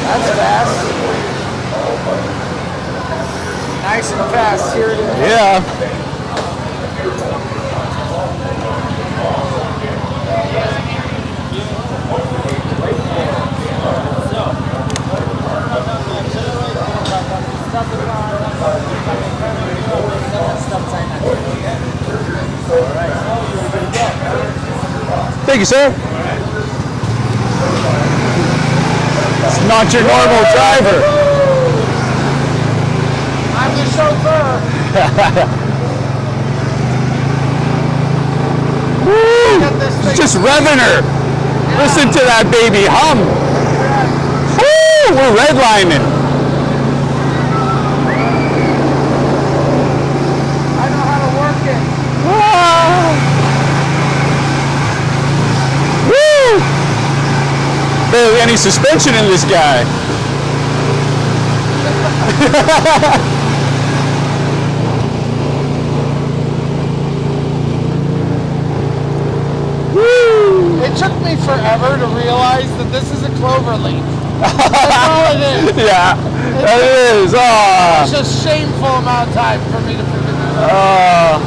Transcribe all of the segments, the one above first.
That's fast. Nice and fast. Here it is. Yeah. Thank you, sir. It's not your normal driver. I'm the chauffeur. Woo! Just revving her. Yeah. Listen to that baby hum. Woo! We're redlining. I know how to work it. Woo! Barely any suspension in this guy. It took me forever to realize that this is a clover leaf. That's all it is. Yeah, that is. It's just a shameful amount of time for me to figure that out.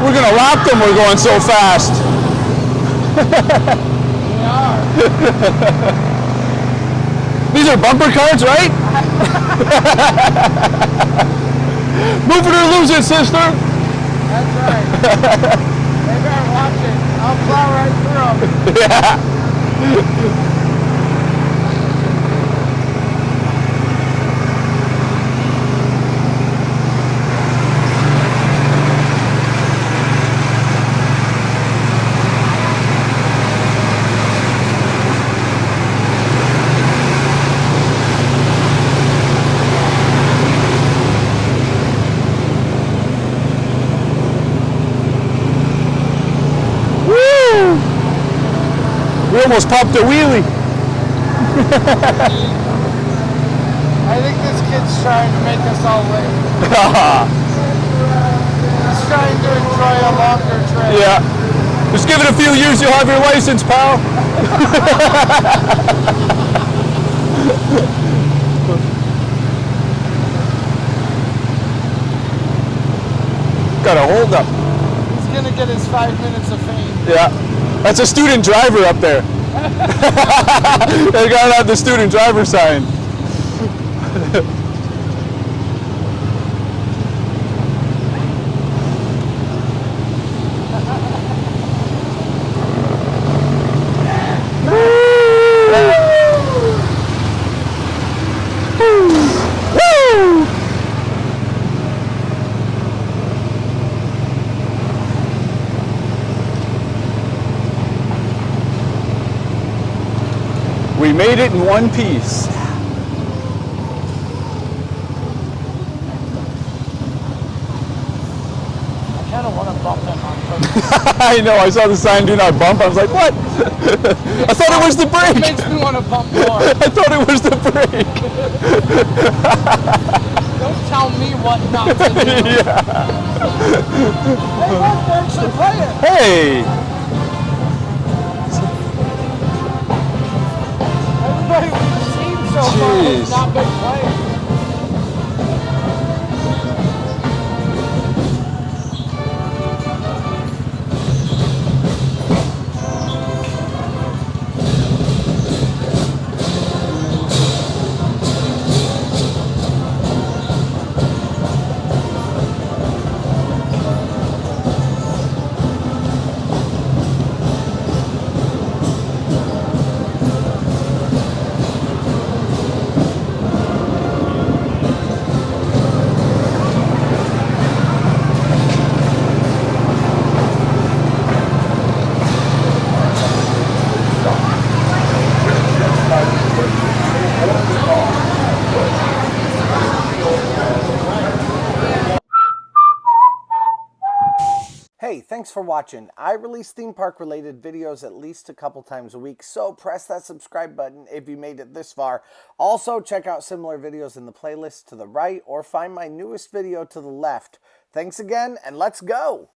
We're gonna lap them, we're going so fast. We are. These are bumper cars, right? Move it or lose it, sister. That's right. They better watch it. I'll plow right through them. Yeah. We almost popped a wheelie. I think this kid's trying to make us all late. He's trying to enjoy a longer trip. Yeah. Just give it a few years, you'll have your license, pal. Got a hold up. He's going to get his 5 minutes of fame. Yeah. That's a student driver up there. They got out the student driver sign. We made it in one piece. I kind of want to bump him on purpose. I know, I saw the sign, do not bump. I was like, what? I thought it was the brake. It makes me want to bump more. I thought it was the brake. Don't tell me what not to do. Yeah. Hey, look, they're actually playing. Hey. Everybody we've seen so far has not been playing. Hey, thanks for watching. I release theme park related videos at least a couple times a week, so press that subscribe button if you made it this far. Also, check out similar videos in the playlist to the right or find my newest video to the left. Thanks again, and let's go!